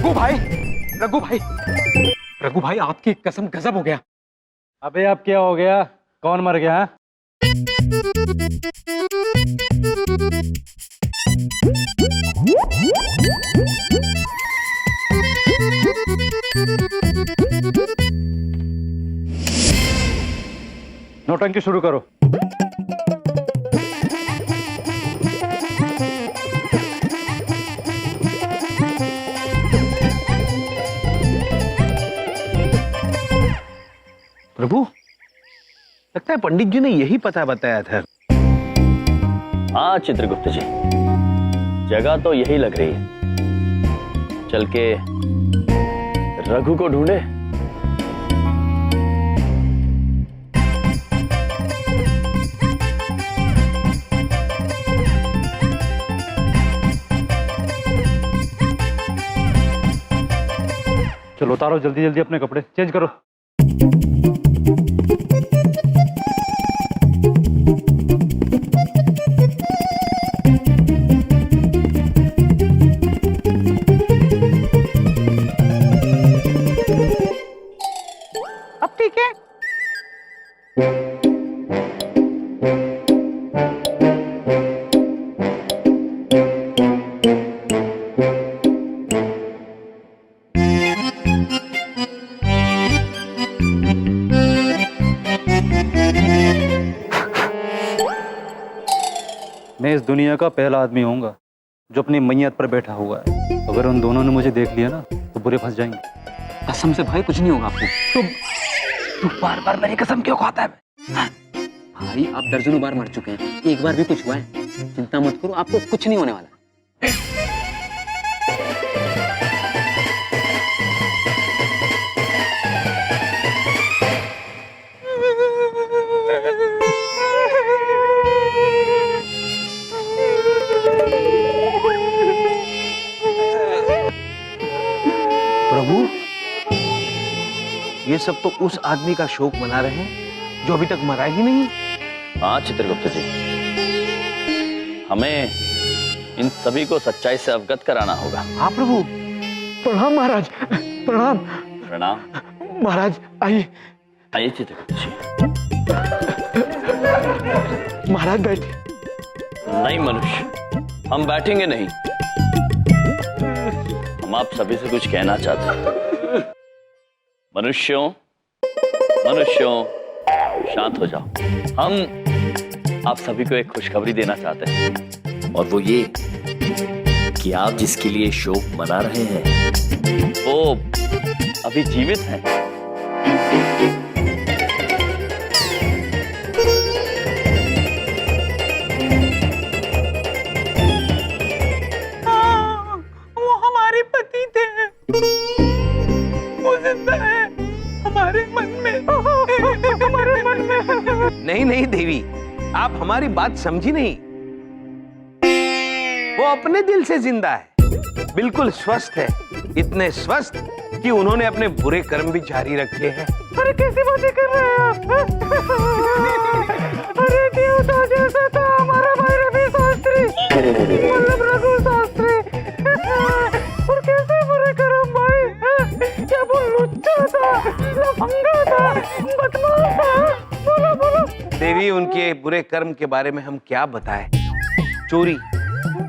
रघु भाई, रघु भाई, रघु भाई, आपकी कसम गजब हो गया। अबे अब क्या हो गया? कौन मर गया? नौटंकी शुरू करो। प्रभु, लगता है पंडित जी ने यही पता बताया था। हाँ चित्रगुप्त जी, जगह तो यही लग रही है। चल के रघु को ढूंढे। चलो उतारो जल्दी जल्दी अपने कपड़े, चेंज करो। अब ठीक है। मैं इस दुनिया का पहला आदमी होऊंगा जो अपनी मैयत पर बैठा हुआ है। अगर उन दोनों ने मुझे देख लिया ना तो बुरे फंस जाएंगे। कसम से भाई कुछ नहीं होगा आपको। तू बार बार मेरी कसम क्यों खाता है? भाई आप दर्जनों बार मर चुके हैं, एक बार भी कुछ हुआ है? चिंता मत करो, आपको कुछ नहीं होने वाला। प्रभु, ये सब तो उस आदमी का शोक मना रहे हैं जो अभी तक मरा ही नहीं। हाँ चित्रगुप्त जी, हमें इन सभी को सच्चाई से अवगत कराना होगा। हाँ प्रभु। प्रणाम महाराज, प्रणाम। प्रणाम महाराज, आइए आइए चित्रगुप्त जी। महाराज बैठिए। नहीं मनुष्य, हम बैठेंगे नहीं। हम आप सभी से कुछ कहना चाहते हैं। मनुष्यों, मनुष्यों, शांत हो जाओ। हम आप सभी को एक खुशखबरी देना चाहते हैं, और वो ये कि आप जिसके लिए शोक मना रहे हैं वो अभी जीवित हैं। वो हमारे पति थे, वो जिंदा है हमारे मन में। हमारे मन में। नहीं नहीं देवी, आप हमारी बात समझी नहीं। वो अपने दिल से जिंदा है, बिल्कुल स्वस्थ है, इतने स्वस्थ कि उन्होंने अपने बुरे कर्म भी जारी रखे हैं। अरे कैसी बातें कर रहे हैं आप? अरे देवता जैसा था हमारा भाई रवि शास्त्री, मतलब रघु शास्त्री। और कैसे बुरे कर्म भाई? क्या वो लुच्चा था, लफंगा था, बदमाश था? बोलो बोलो। देवी, उनके बुरे कर्म के बारे में हम क्या बताएं? चोरी,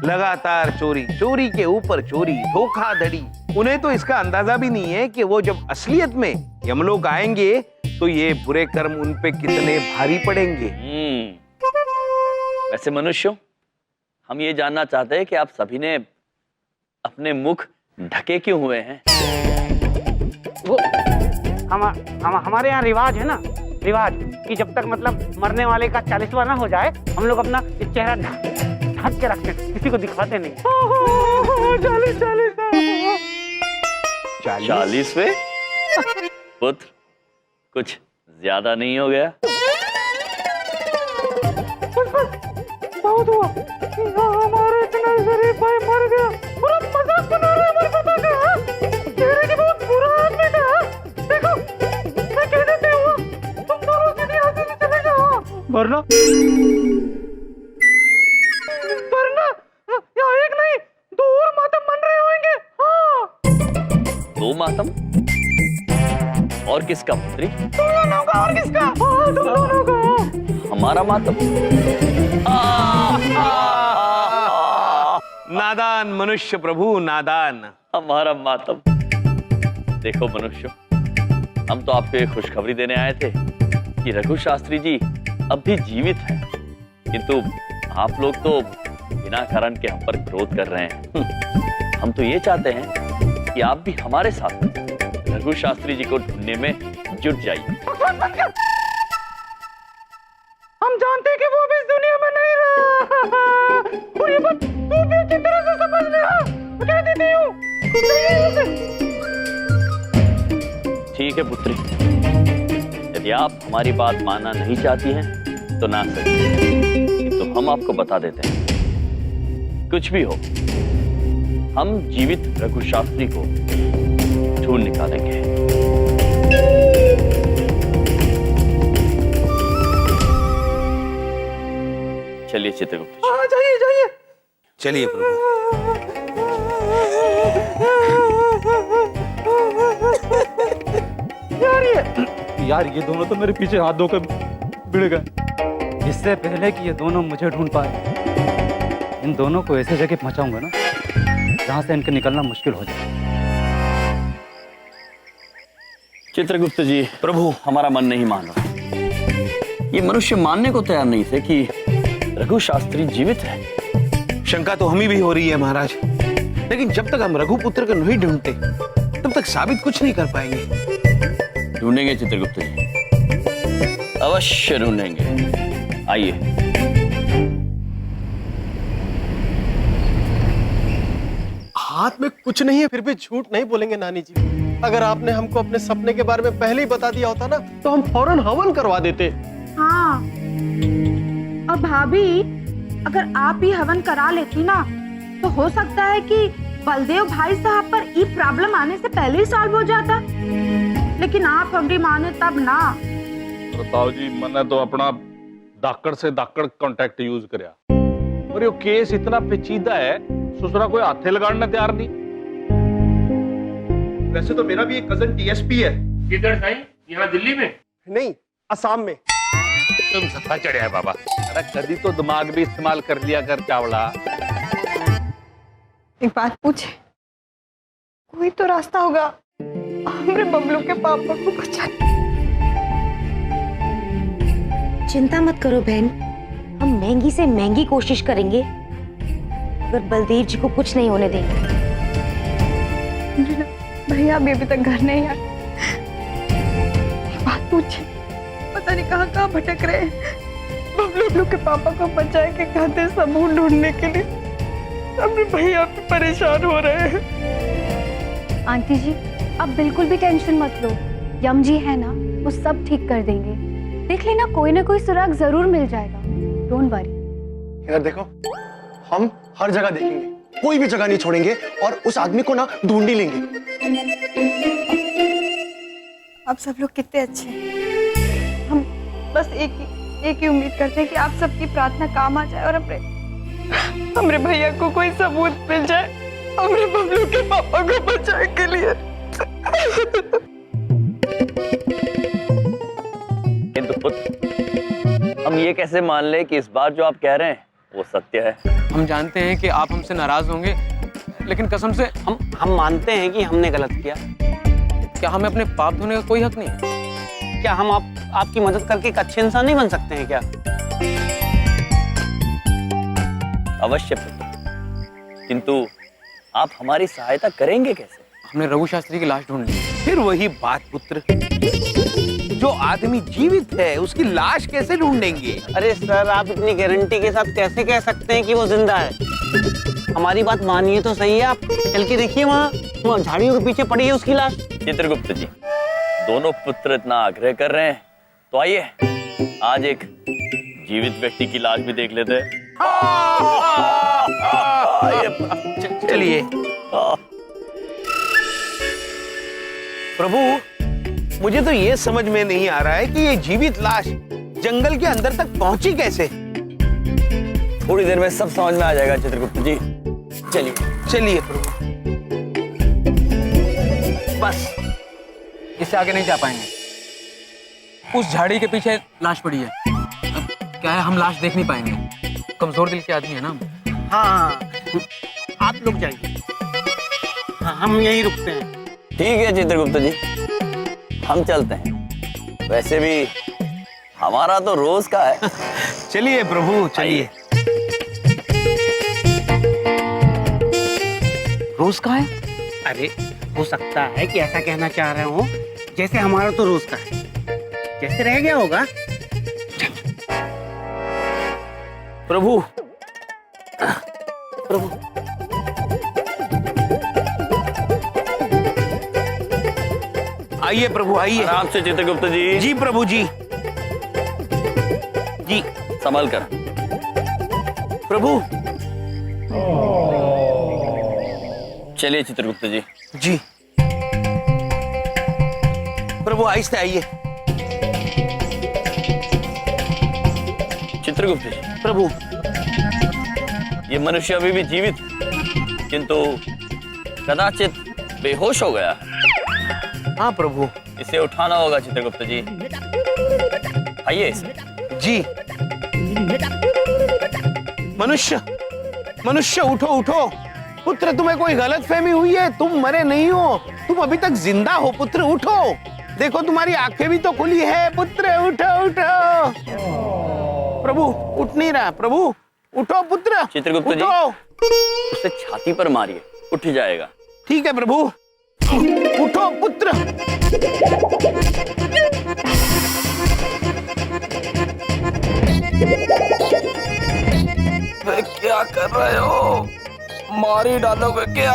लगातार चोरी, चोरी के ऊपर चोरी, धोखाधड़ी। उन्हें तो इसका अंदाजा भी नहीं है कि वो जब असलियत में यमलोक आएंगे तो ये बुरे कर्म उन पे कितने भारी पड़ेंगे। वैसे मनुष्यों, हम ये जानना चाहते हैं कि आप सभी ने अपने मुख ढके क्यों हुए हैं? वो हमारे यहाँ रिवाज है ना, रिवाज कि जब तक मतलब मरने वाले का 40वां ना हो जाए, हम लोग अपना चेहरा ढक के रखते हैं, किसी को दिखाते नहीं। 40वें पुत्र, कुछ ज्यादा नहीं हो गया? बहुत हुआ, हमारे इतना शरीफ भाई मर गया और अब मजाक बना रहे हमारे पता का। चेहरे के बहुत बुरा आदमी था। देखो, मैं कह देते हुआ, तुम दोनों सीधे यहाँ से चले जाओ। वरना यहाँ एक नहीं 2 और मातम बन रहे होंगे। हाँ मातम? और किसका पुत्री? तुम दोनों का और किसका? हाँ, तुम दोनों का। हमारा मातम। नादान मनुष्य प्रभु, नादान। हमारा मातम। देखो मनुष्य, हम तो आपको एक खुशखबरी देने आए थे कि रघु शास्त्री जी अब भी जीवित हैं, किंतु आप लोग तो बिना कारण के हम पर क्रोध कर रहे हैं। हम तो ये चाहते हैं कि आप भी हमारे साथ रघु शास्त्री जी को ढूंढने में जुट जाइए। हम जानते हैं कि वो भी इस दुनिया में नहीं रहा, और ये बात तू भी अच्छी तरह से समझ ले। मैं कह देती हूँ, तू नहीं उसे। ठीक है पुत्री, यदि आप हमारी बात मानना नहीं चाहती हैं तो ना सही, तो हम आपको बता देते हैं, कुछ भी हो हम जीवित रघु शास्त्री को ढूंढ निकालेंगे। चलिए चित्रगुप्त जी। हाँ, जाइए जाइए। चलिए प्रभु। यार ये दोनों तो मेरे पीछे हाथ धोकर भिड़ गए। इससे पहले कि ये दोनों मुझे ढूंढ पाए, इन दोनों को ऐसे जगह पहुंचाऊंगा ना जहां से इनके निकलना मुश्किल हो जाए। चित्रगुप्त जी, प्रभु हमारा मन नहीं मान रहा। ये मनुष्य मानने को तैयार नहीं थे कि रघु शास्त्री जीवित है। शंका तो हमें भी हो रही है महाराज, लेकिन जब तक हम रघुपुत्र को नहीं ढूंढते तब तक साबित कुछ नहीं कर पाएंगे। ढूंढेंगे चित्रगुप्त जी, अवश्य ढूंढेंगे। आइए। हाथ में कुछ नहीं है फिर भी झूठ नहीं बोलेंगे नानी जी। अगर आपने हमको अपने सपने के बारे में पहले ही बता दिया होता ना तो हम फौरन हवन करवा देते। हाँ, और भाभी अगर आप ही हवन करा लेती ना तो हो सकता है कि बलदेव भाई साहब पर ई प्रॉब्लम आने से पहले ही सॉल्व हो जाता, लेकिन आप हमारी माने तब ना। प्रताप जी, मैंने तो अपना दाकड़ से दाकड़ कांटेक्ट यूज करया, और ये केस इतना पेचीदा है, ससुरा कोई हाथे लगाने तैयार नहीं। वैसे तो मेरा भी एक कजन डीएसपी है। किधर साईं? यहाँ दिल्ली में? नहीं, असम में। तुम सत्ता चढ़िया है बाबा। अरे कभी तो दिमाग भी इस्तेमाल कर लिया कर चावला। एक बात पूछे, कोई तो रास्ता होगा हमारे बबलू के पापा को बचाने। चिंता मत करो बहन, हम महंगी से महंगी कोशिश करेंगे, अगर बलदेव जी को कुछ नहीं होने देंगे। भैया अभी तक घर नहीं आए। एक बात पूछे, पता नहीं कहाँ कहाँ भटक रहे हैं। बबलू के पापा को बचाए के खाते सबूत ढूंढने के लिए अपने भैया पे परेशान हो रहे हैं। आंटी जी, अब बिल्कुल भी टेंशन मत लो, यम जी है ना, वो सब ठीक कर देंगे। देख लेना, कोई ना कोई सुराग जरूर मिल जाएगा, डोंट वरी। इधर देखो, हम हर जगह देखेंगे, कोई भी जगह नहीं छोड़ेंगे और उस आदमी को ना ढूंढ ही लेंगे। आप सब लोग कितने अच्छे हैं। हम बस एक ही उम्मीद करते हैं कि आप सबकी प्रार्थना काम आ जाए और हमारे भैया को कोई सबूत मिल जाए हमारे बबलू के पापा को बचाने के लिए। किंतु पुत्र, हम ये कैसे मान ले कि इस बार जो आप कह रहे हैं वो सत्य है? हम जानते हैं कि आप हमसे नाराज होंगे, लेकिन कसम से हम मानते हैं कि हमने गलत किया। क्या हमें अपने पाप धोने का कोई हक नहीं है? क्या हम आपकी मदद करके एक अच्छे इंसान नहीं बन सकते हैं क्या? अवश्य पुत्र, किंतु आप हमारी सहायता करेंगे कैसे? हमने रघु शास्त्री की लाश ढूंढ ली। फिर वही बात पुत्र, जो आदमी जीवित है उसकी लाश कैसे ढूंढेंगे? अरे सर, आप इतनी गारंटी के साथ कैसे कह सकते हैं कि वो जिंदा है? हमारी बात मानिए तो सही है। आप चल के देखिए, वहाँ झाड़ियों के पीछे पड़ी है उसकी लाश। चित्रगुप्त जी, दोनों पुत्र इतना आग्रह कर रहे हैं तो आइए आज एक जीवित व्यक्ति की लाश भी देख लेते हैं। चलिए प्रभु, मुझे तो ये समझ में नहीं आ रहा है कि ये जीवित लाश जंगल के अंदर तक पहुंची कैसे? थोड़ी देर में सब समझ में आ जाएगा चित्रगुप्त जी। चलिए चलिए प्रभु। बस। इससे आगे नहीं जा पाएंगे। उस झाड़ी के पीछे लाश पड़ी है। अब क्या है, हम लाश देख नहीं पाएंगे। कमजोर दिल के आदमी है ना हम। हाँ हाँ, आप लोग जाइए। हाँ, हम यहीं रुकते हैं। ठीक है चित्रगुप्त जी, हम चलते हैं। वैसे भी हमारा तो रोज का है। चलिए प्रभु, चलिए। रोज का है? अरे हो सकता है कि ऐसा कहना चाह रहे हो जैसे हमारा तो रोज का है, जैसे रह गया होगा। प्रभु, प्रभु, आइए प्रभु, आइए। आराम से चित्रगुप्त जी। जी प्रभु जी। जी संभल कर। प्रभु। चलिए चित्रगुप्त जी। जी प्रभु, आहिस्ते आइए। चित्रगुप्त जी, प्रभु, ये मनुष्य अभी भी जीवित किंतु कदाचित बेहोश हो गया है। हाँ प्रभु। इसे उठाना होगा चित्रगुप्त जी। आइए इसे। जी। मनुष्य, मनुष्य उठो उठो। पुत्र, तुम्हें कोई गलत फहमी हुई है। तुम मरे नहीं हो, तुम अभी तक जिंदा हो। पुत्र उठो, देखो तुम्हारी आंखें भी तो खुली है। पुत्र उठो उठो। प्रभु उठ नहीं रहा। प्रभु उठो पुत्र। चित्रगुप्त जी, उठो। उसे छाती पर मारिए, उठ जाएगा। ठीक है प्रभु। उठो पुत्र। क्या कर रहे हो? मारी डालोगे क्या?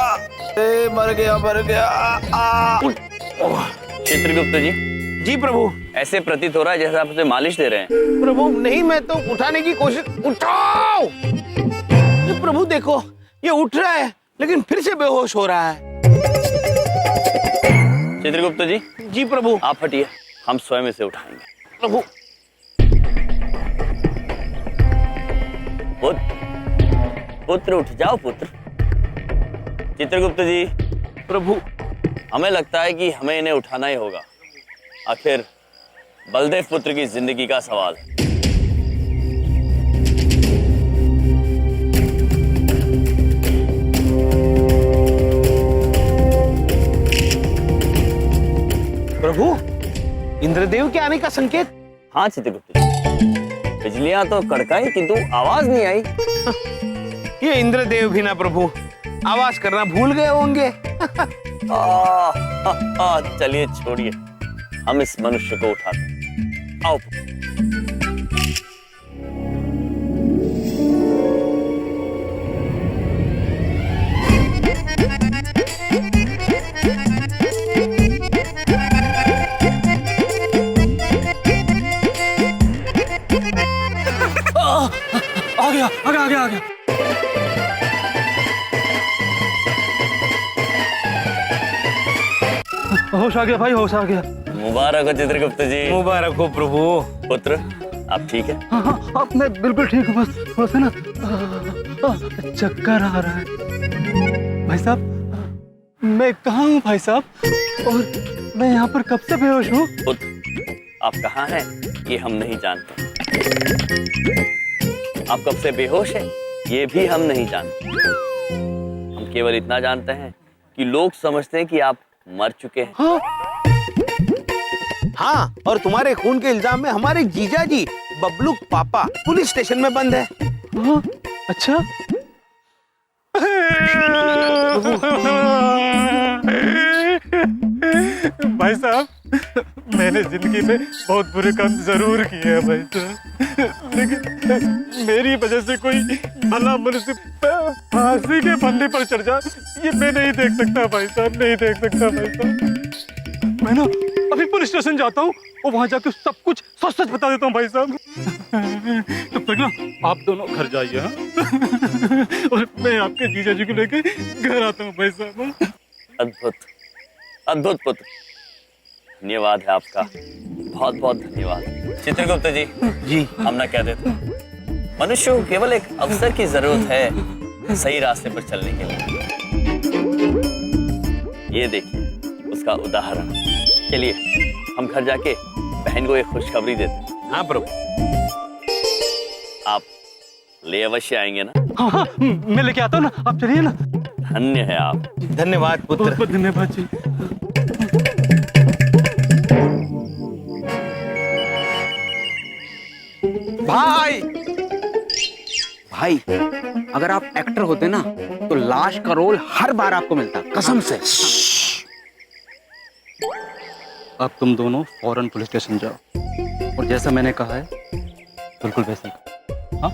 मर गया, मर गया। चित्रगुप्त जी। जी प्रभु। ऐसे प्रतीत हो रहा है जैसे आप उसे मालिश दे रहे हैं। प्रभु नहीं, मैं तो उठाने की कोशिश। उठाओ। ये प्रभु देखो, ये उठ रहा है लेकिन फिर से बेहोश हो रहा है। चित्रगुप्त जी। जी प्रभु। आप हटिए, हम स्वयं इसे उठाएंगे। प्रभु। पुत्र उठ जाओ पुत्र। चित्रगुप्त जी। प्रभु। हमें लगता है कि हमें इन्हें उठाना ही होगा। आखिर बलदेव पुत्र की जिंदगी का सवाल है। प्रभु, इंद्रदेव के आने का संकेत। हाँ चित्रगुप्त जी, बिजलियां तो कड़काई किंतु आवाज नहीं आई। ये इंद्रदेव भी ना प्रभु आवाज करना भूल गए होंगे। चलिए छोड़िए, हम इस मनुष्य को उठाते हैं। आओ। आ गया, आ गया, आ गया, आ गया। होश आ गया भाई, होश आ गया। मुबारक हो चित्रगुप्त जी। मुबारक हो प्रभु। पुत्र आप ठीक है? हाँ हाँ, अब मैं बिल्कुल ठीक हूँ। बस थोड़ा सा ना चक्कर आ रहा है। भाई साहब, मैं कहाँ हूँ भाई साहब? और मैं यहाँ पर कब से बेहोश हूँ? पुत्र आप कहाँ हैं ये हम नहीं जानते। आप कब से बेहोश हैं ये भी हम नहीं जानते। हम केवल इतना जानते हैं कि लोग समझते हैं कि आप मर चुके हैं। हाँ? हाँ, और तुम्हारे खून के इल्जाम में हमारे जीजा जी बबलू पापा पुलिस स्टेशन में बंद है। हाँ? अच्छा। भाई साहब, मैंने जिंदगी में बहुत बुरे काम जरूर किए हैं भाई साहब, लेकिन मेरी वजह से कोई भला मनुष्य फांसी के फंदे पर चढ़ जाए ये मैं नहीं देख सकता भाई साहब, नहीं देख सकता भाई साहब। मैं ना अभी पुलिस स्टेशन जाता हूँ और वहां जाके सब कुछ सच सच बता देता हूँ भाई साहब। तब तक ना आप दोनों घर जाइए। हाँ? और मैं आपके जीजा जी को लेके घर आता हूँ भाई साहब। अद्भुत, अद्भुत पुत्र, धन्यवाद है आपका, बहुत बहुत धन्यवाद। चित्रगुप्त जी। जी। हम ना कह देते, मनुष्य को केवल एक अवसर की जरूरत है सही रास्ते पर चलने के लिए। ये देखिए, उस इसका उदाहरण। चलिए हम घर जाके बहन को एक खुशखबरी देते हैं। हाँ प्रभु। आप ले अवश्य आएंगे ना? हाँ हाँ, मैं लेके आता हूँ ना, आप चलिए ना। धन्य है आप। धन्यवाद पुत्र। बहुत धन्यवाद जी। भाई भाई, अगर आप एक्टर होते ना तो लाश का रोल हर बार आपको मिलता, कसम से। अब तुम दोनों फौरन पुलिस स्टेशन जाओ और जैसा मैंने कहा है बिल्कुल वैसा करो। हाँ,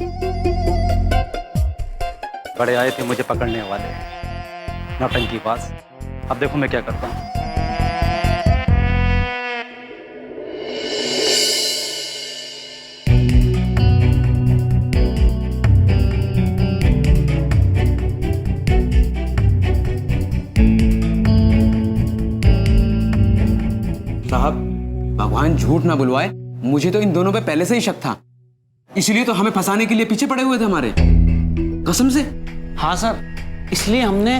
बड़े आए थे मुझे पकड़ने वाले, नौटंकी पास। अब देखो मैं क्या करता हूँ। साहब, भगवान झूठ ना बुलवाए, मुझे तो इन दोनों पे पहले से ही शक था, इसलिए तो हमें फंसाने के लिए पीछे पड़े हुए थे हमारे, कसम से। हाँ सर, इसलिए हमने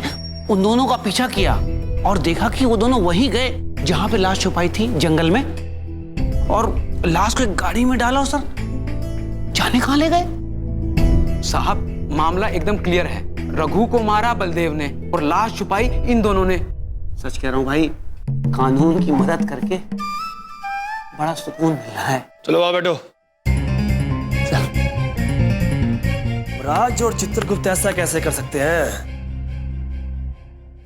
उन दोनों का पीछा किया और देखा कि वो दोनों वहीं गए जहां पे लाश छुपाई थी, जंगल में, और लाश को एक गाड़ी में डाला। सर जाने कहां ले गए? साहब, मामला एकदम क्लियर है, रघु को मारा बलदेव ने और लाश छुपाई इन दोनों ने। सच कह रहा हूं भाई, कानून की मदद करके बड़ा सुकून मिला है। चलो वहां बैठो। राज और चित्रगुप्त ऐसा कैसे कर सकते हैं?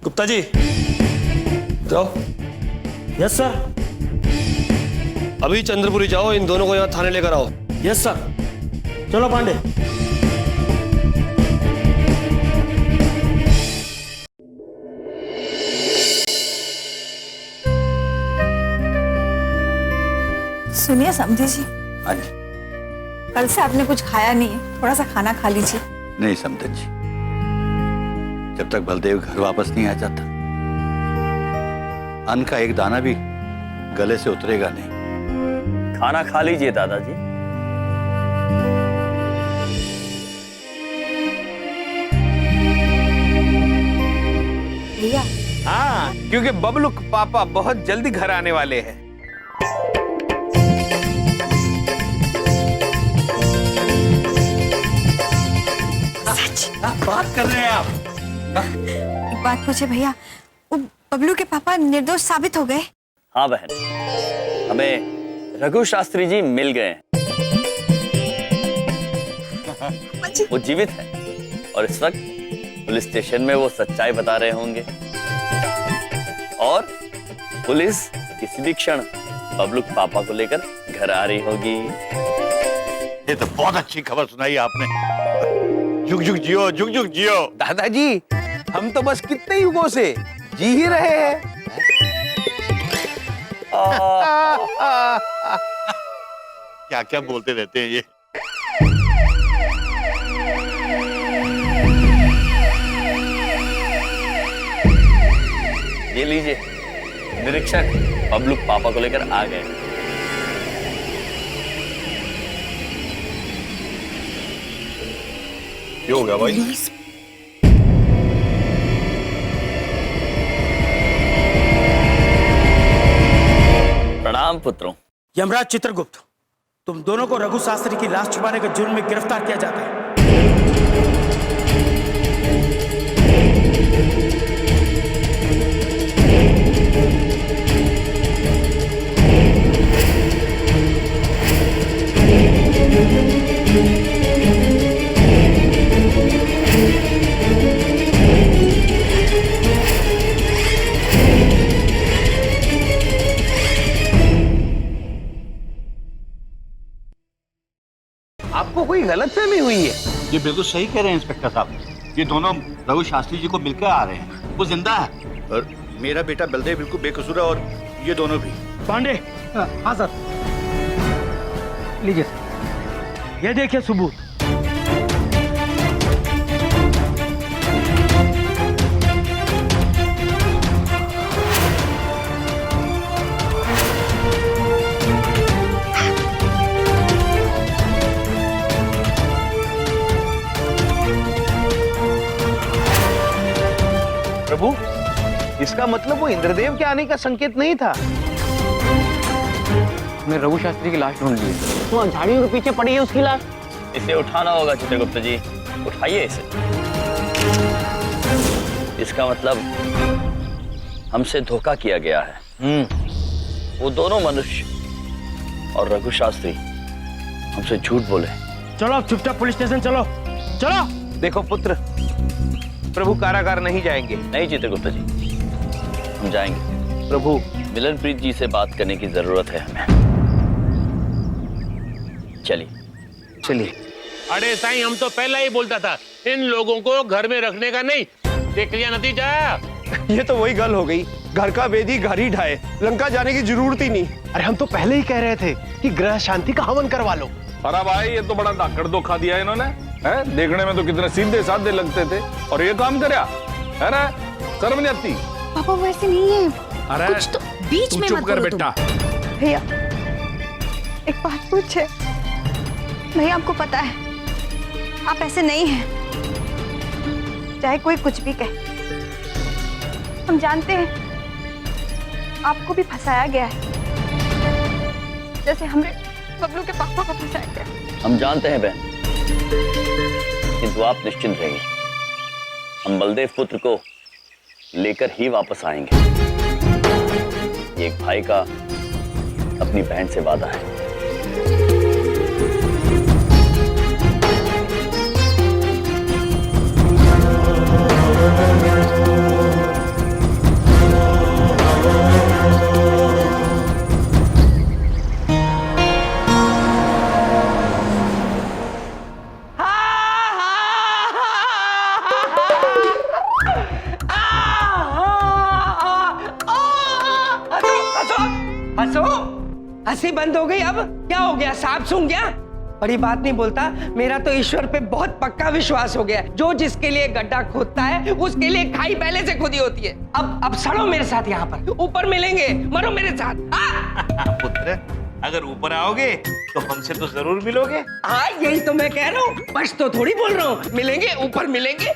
गुप्ता जी जाओ। Yes sir. अभी चंद्रपुरी जाओ, इन दोनों को यहाँ थाने लेकर आओ। Yes sir. चलो पांडे। सुनिए समझी जी, हाँ जी। कल से आपने कुछ खाया नहीं है, थोड़ा सा खाना खा लीजिए। नहीं समझन जी, जब तक बलदेव घर वापस नहीं आ जाता अन्न का एक दाना भी गले से उतरेगा नहीं। खाना खा लीजिए दादाजी। भैया। हाँ, क्योंकि बबलू के पापा बहुत जल्दी घर आने वाले हैं। बात कर रहे हैं आप? एक बात पूछे भैया, वो बबलू के पापा निर्दोष साबित हो गए? हाँ बहन, हमें रघु शास्त्री जी मिल गए हैं। वो जीवित हैं और इस वक्त पुलिस स्टेशन में वो सच्चाई बता रहे होंगे और पुलिस किसी भी क्षण बबलू के पापा को लेकर घर आ रही होगी। ये तो बहुत अच्छी खबर सुनाई आपने। जुग जुग जियो, जुग जुग जियो। दादाजी, हम तो बस कितने युगों से जी ही रहे हैं। क्या क्या बोलते रहते हैं ये। ये लीजिए, निरीक्षक बबलू के पापा को लेकर आ गए। क्या हो गया भाई? प्रणाम पुत्रों। यमराज चित्रगुप्त, तुम दोनों को रघु शास्त्री की लाश छुपाने के जुर्म में गिरफ्तार किया जाता है। आपको कोई गलतफहमी हुई है? ये बिल्कुल सही कह रहे हैं इंस्पेक्टर साहब, ये दोनों रघु शास्त्री जी को मिलकर आ रहे हैं, वो जिंदा है और मेरा बेटा बलदेव बिल्कुल बेकसूर है और ये दोनों भी। पांडे। हाँ सर। लीजिए सर, ये देखिए सबूत। प्रभु, इसका मतलब वो इंद्रदेव के आने का संकेत नहीं था। हमने रघु शास्त्री की लाश ढूंढ ली है। वहाँ झाड़ियों के पीछे पड़ी है उसकी लाश। इसे उठाना होगा चित्रगुप्त जी, उठाइए इसे। इसका मतलब हमसे धोखा किया गया है। वो दोनों मनुष्य और रघु शास्त्री हमसे झूठ बोले। चलो चुपचाप पुलिस स्टेशन चलो, चलो। देखो पुत्र, प्रभु कारागार नहीं जाएंगे। नहीं चित्रगुप्त जी, हम जाएंगे। प्रभु, मिलनप्रीत जी से बात करने की जरूरत है हमें। चलिए चलिए। अरे साईं, हम तो पहले ही बोलता था इन लोगों को घर में रखने का नहीं। देख लिया नतीजा। ये तो वही गल हो गई, घर का वेदी घर ही ढाए, लंका जाने की जरूरत ही नहीं। अरे हम तो पहले ही कह रहे थे कि ग्रह शांति का हवन करवा लो। अरे भाई, ये तो बड़ा धाकड़ धोखा दिया इन्होंने। है देखने में तो कितने सीधे साधे लगते थे और ये काम करया है ना। शर्म नहीं आती? पापा वैसे नहीं है। अरे कुछ तो बीच में मत कर बोलो तुम। बेटा। भैया एक बात पूछे। भैया आपको पता है आप ऐसे नहीं हैं, चाहे कोई कुछ भी कहे। हम जानते हैं आपको भी फंसाया गया है, जैसे हमने बबलू के पापा को फंसाया गया। हम जानते हैं बहन, किंतु आप निश्चिंत रहिए, हम बलदेव पुत्र को लेकर ही वापस आएंगे। ये एक भाई का अपनी बहन से वादा है। हंसी बंद हो गई। अब क्या हो गया? सांप सूंघ गया? बड़ी बात नहीं बोलता। मेरा तो ईश्वर पे बहुत पक्का विश्वास हो गया है। जो जिसके लिए गड्ढा खोदता है उसके लिए खाई पहले से खुदी होती है। अब सड़ो मेरे साथ यहाँ पर, ऊपर मिलेंगे, मरो मेरे साथ। पुत्र, अगर ऊपर आओगे तो हमसे तो जरूर मिलोगे। हाँ, यही तो मैं कह रहा हूँ, बस तो थोड़ी बोल रहा हूँ। मिलेंगे, ऊपर मिलेंगे।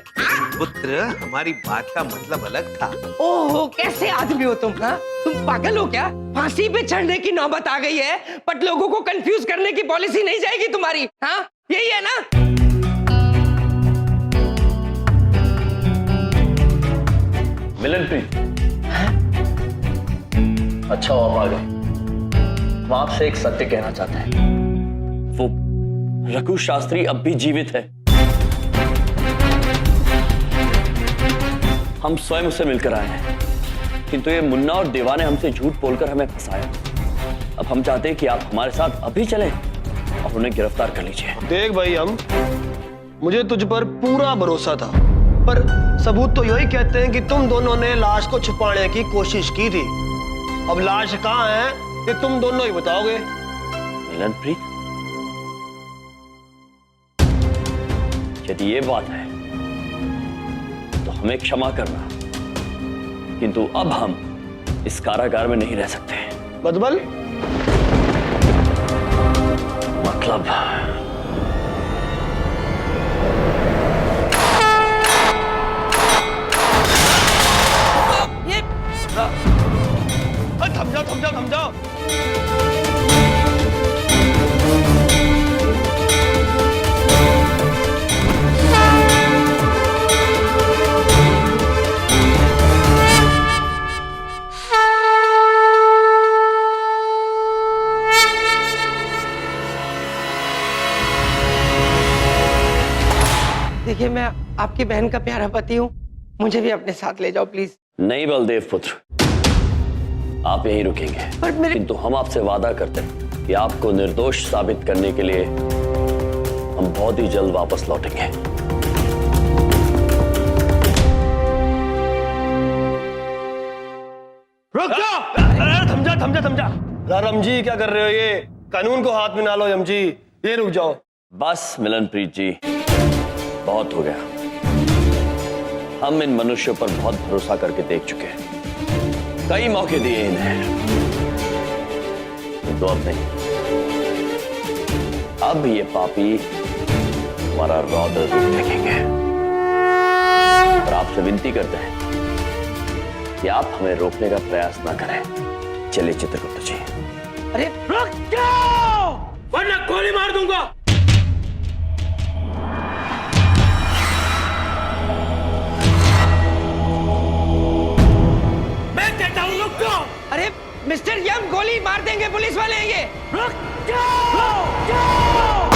पुत्र, हमारी बात का मतलब अलग था। ओहो, कैसे आदमी हो तुम? हाँ, तुम पागल हो क्या? फांसी पे चढ़ने की नौबत आ गई है, बट लोगों को कंफ्यूज करने की पॉलिसी नहीं जाएगी तुम्हारी। हाँ, यही है ना? मिलनप्रीत, अच्छा हो आप आ गए। हम आपसे एक सत्य कहना चाहते हैं। वो रघु शास्त्री अब भी जीवित है। हम स्वयं उससे मिलकर आए हैं, किंतु ये मुन्ना और देवा ने हमसे झूठ बोलकर हमें फंसाया। अब हम चाहते हैं कि आप हमारे साथ अभी चलें और उन्हें गिरफ्तार कर लीजिए। देख भाई, मुझे तुझ पर पूरा भरोसा था, पर सबूत तो यही कहते हैं कि तुम दोनों ने लाश को छुपाने की कोशिश की थी। अब लाश कहाँ है ये तुम दोनों ही बताओगे। मिलनप्रीत, यदि ये बात है तो हमें क्षमा करना, किंतु अब हम इस कारागार में नहीं रह सकते। मतलब थम जाओ। देखिए, मैं आपकी बहन का प्यारा पति हूँ, मुझे भी अपने साथ ले जाओ प्लीज। नहीं बलदेव पुत्र, आप यहीं रुकेंगे, किंतु हम आपसे वादा करते हैं कि आपको निर्दोष साबित करने के लिए हम बहुत ही जल्द वापस लौटेंगे। रुक जाओ। अरे थम जा। राम जी, क्या कर रहे हो? ये कानून को हाथ में ना लो। यम जी, ये रुक जाओ। बस मिलनप्रीत जी, बहुत हो गया। हम इन मनुष्यों पर बहुत भरोसा करके देख चुके हैं, कई मौके दिए इन्हें, तो अब नहीं। अब ये पापी हमारा रौद्र रूप देखेंगे और आपसे विनती करते हैं कि आप हमें रोकने का प्रयास ना करें। चलिए चित्रगुप्त जी। अरे रुक जाओ वरना गोली मार दूंगा। मैं कहता हूँ रुक जाओ। अरे मिस्टर यम गोली मार देंगे, पुलिस वाले हैं ये। रुक जाओ, रुक जाओ।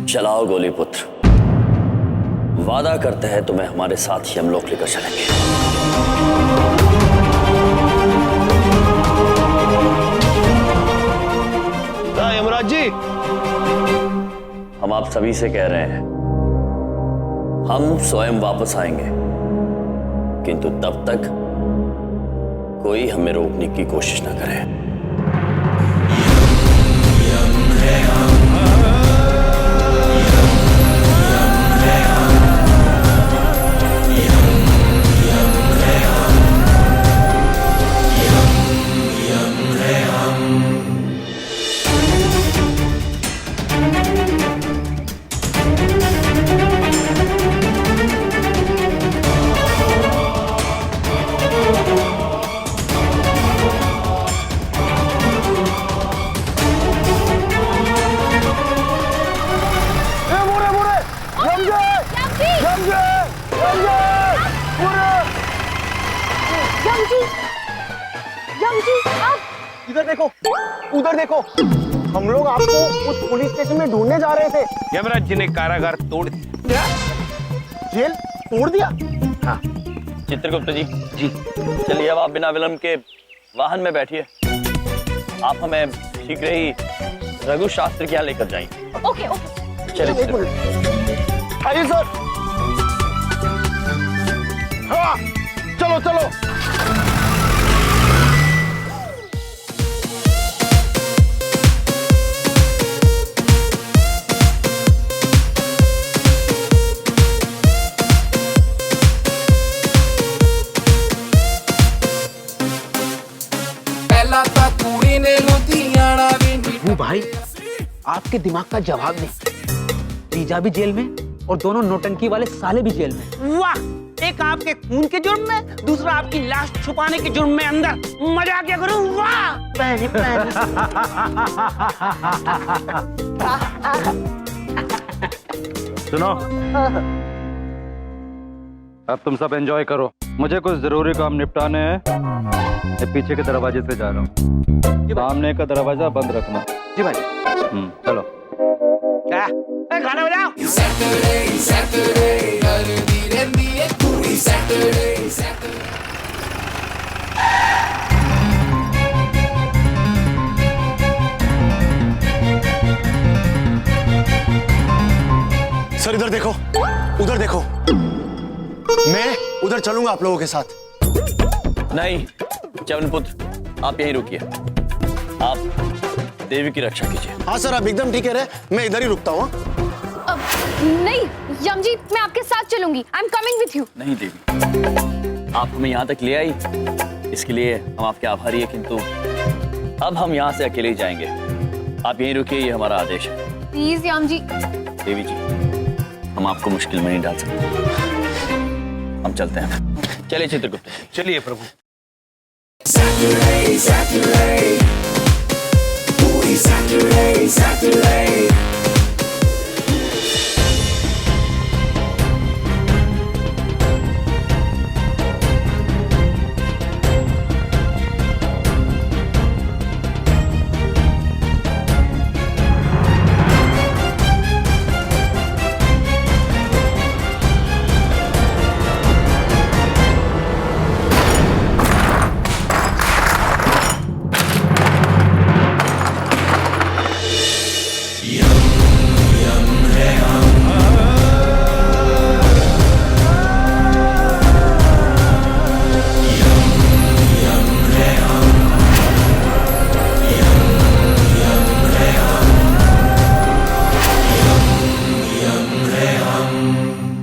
चलाओ गोली पुत्र, वादा करते हैं तुम्हें हमारे साथ यमलोक लेकर चलेंगे। यमराज जी, हम आप सभी से कह रहे हैं, हम स्वयं वापस आएंगे, किंतु तब तक कोई हमें रोकने की कोशिश न करे। इधर देखो, उधर देखो, हम लोग आपको उस पुलिस स्टेशन में ढूंढने जा रहे थे। यमराज जी ने कारागार तोड़ दिया। जेल तोड़ दिया? हाँ। चित्रगुप्त जी, चलिए अब आप बिना विलंब के वाहन में बैठिए। आप हमें शीघ्र ही रघु शास्त्री के यहाँ लेकर जाएंगे। Okay okay. चलिए आइए सर। हाँ, चलो चलो। वो भाई आपके दिमाग का जवाब नहीं। जीजा भी जेल में और दोनों नौटंकी वाले साले भी जेल में। वाह, एक आपके खून के जुर्म में, दूसरा आपकी लाश छुपाने के जुर्म में अंदर। मजा क्या करूं? वाह पहले सुनो, अब तुम सब एंजॉय करो, मुझे कुछ जरूरी काम निपटाने हैं। मैं पीछे के दरवाजे से जा रहा हूँ, सामने का दरवाजा बंद रखना। जी भाई। चलो। क्या? गाना बजाओ। सर इधर देखो, उधर देखो, मैं उधर चलूंगा आप लोगों के साथ। नहीं च्यवनपुत्र, आप यहीं रुकिए। आप देवी की रक्षा कीजिए। हाँ सर, आप एकदम ठीक कह रहे हैं, मैं इधर ही रुकता हूँ। नहीं यम जी, मैं आपके साथ चलूंगी। I am coming with you. नहीं देवी, आप हमें यहाँ तक ले आई, इसके लिए हम आपके आभारी हैं, किंतु अब हम यहाँ से अकेले ही जाएंगे। आप यहीं रुकिए, ये हमारा आदेश है। प्लीज यम जी। देवी जी, हम आपको मुश्किल में नहीं डाल सकते, हम चलते हैं। चलिए चित्रगुप्त, चलिए प्रभु।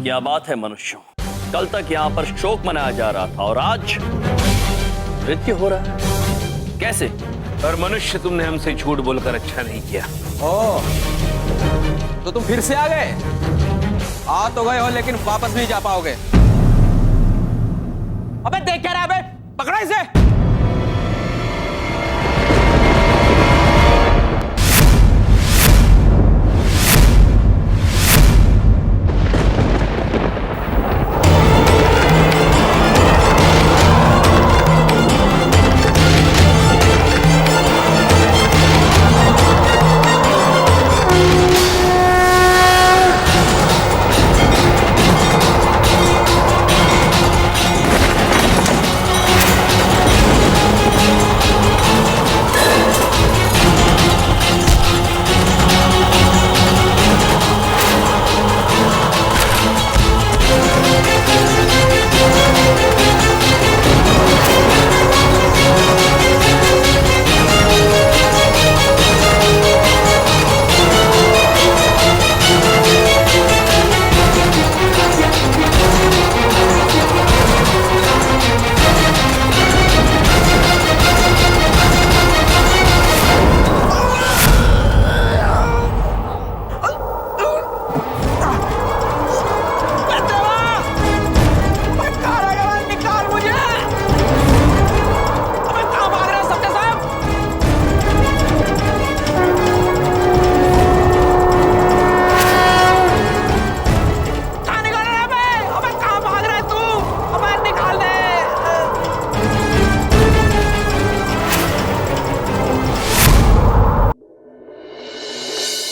क्या बात है मनुष्यों, कल तक यहाँ पर शोक मनाया जा रहा था और आज नृत्य हो रहा है, कैसे? और मनुष्य, तुमने हमसे झूठ बोलकर अच्छा नहीं किया। ओ, तो तुम फिर से आ गए? आ तो गए हो लेकिन वापस नहीं जा पाओगे। अबे देख क्या रहा है? अबे पकड़ो इसे।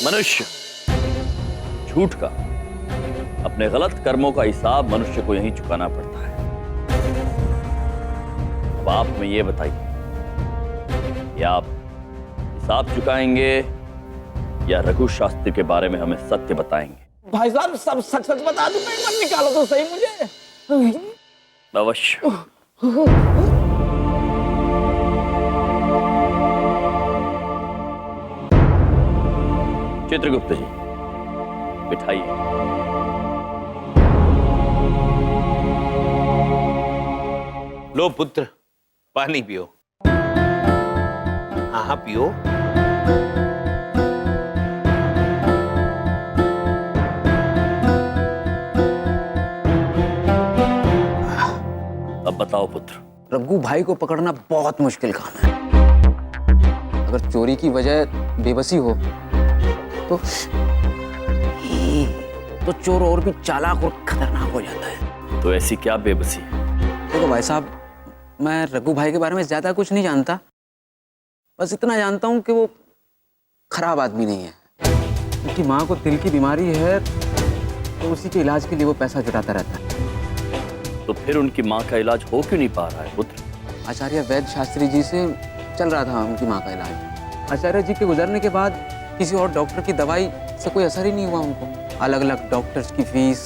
मनुष्य झूठ का, अपने गलत कर्मों का हिसाब मनुष्य को यहीं चुकाना पड़ता है। अब आप हमें ये बताइए कि आप हिसाब चुकाएंगे या रघु शास्त्री के बारे में हमें सत्य बताएंगे? भाई साहब, सब सच सच बता दूं, एक बार निकालो तो सही मुझे। अवश्य। चित्रगुप्त जी, बिठाइए। लो पुत्र, पानी पियो। हाँ हाँ पियो। अब बताओ पुत्र। रघु भाई को पकड़ना बहुत मुश्किल काम है। अगर चोरी की वजह बेबसी हो तो चोर और भी चालाक और खतरनाक हो जाता है। तो ऐसी क्या बेबसी है? देखो भाई साहब, मैं रघु भाई के बारे में ज्यादा कुछ नहीं जानता, बस इतना जानता हूँ कि वो खराब आदमी नहीं है। उनकी माँ को दिल की बीमारी है, तो उसी के इलाज के लिए वो पैसा जुटाता रहता है। तो फिर उनकी माँ का इलाज हो क्यों नहीं पा रहा है पुत्र? आचार्य वैद्य शास्त्री जी से चल रहा था उनकी माँ का इलाज। आचार्य जी के गुजरने के बाद किसी और डॉक्टर की दवाई से कोई असर ही नहीं हुआ उनको। अलग अलग डॉक्टर्स की फीस,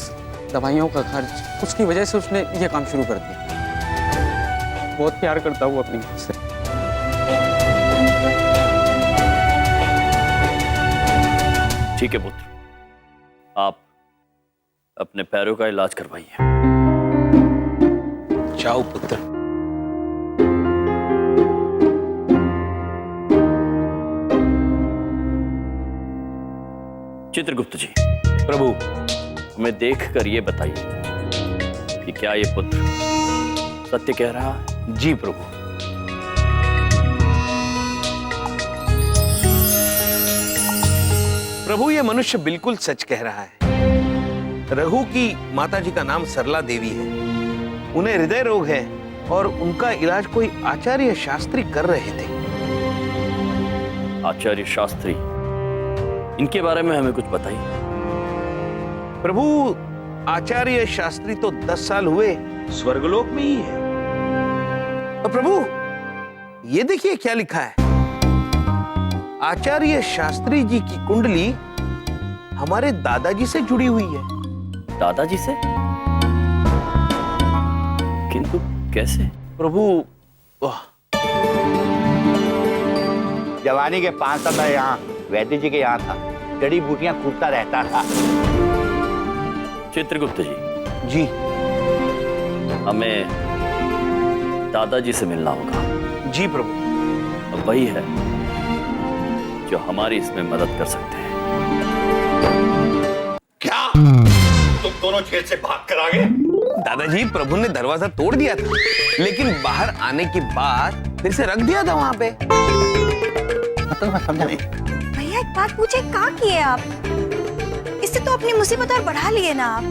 दवाइयों का खर्च, उसकी वजह से उसने ये काम शुरू कर दिया। बहुत प्यार करता हूँ अपनी माँ से। ठीक है पुत्र, आप अपने पैरों का इलाज करवाइए। जाओ पुत्र। चित्रगुप्त जी, प्रभु, हमें देखकर ये बताइए कि क्या ये पुत्र सत्य कह रहा है? जी प्रभु। प्रभु, ये मनुष्य बिल्कुल सच कह रहा है। रघु की माता जी का नाम सरला देवी है। उन्हें हृदय रोग है और उनका इलाज कोई आचार्य शास्त्री कर रहे थे। आचार्य शास्त्री, इनके बारे में हमें कुछ बताइए। प्रभु, आचार्य शास्त्री तो 10 साल हुए स्वर्गलोक में ही है। और प्रभु, ये देखिए क्या लिखा है। आचार्य शास्त्री जी की कुंडली हमारे दादाजी से जुड़ी हुई है। दादाजी से? किंतु कैसे? प्रभु, जवानी के 5 साल मैं यहाँ वैद्य जी के यहाँ था, जड़ी बूटियां कूटता रहता था। चित्रगुप्त जी, जी, हमें दादाजी से मिलना होगा। जी प्रभु। अब वही है जो हमारी इसमें मदद कर सकते हैं। क्या तुम दोनों जेल से भाग कर आ गए? दादाजी, प्रभु ने दरवाजा तोड़ दिया था, लेकिन बाहर आने के बाद फिर से रख दिया था वहां पे। मतलब मैं समझा नहीं। भैया एक बात पूछे, क्या किए आप? इससे तो अपनी मुसीबत और बढ़ा लिए ना आप।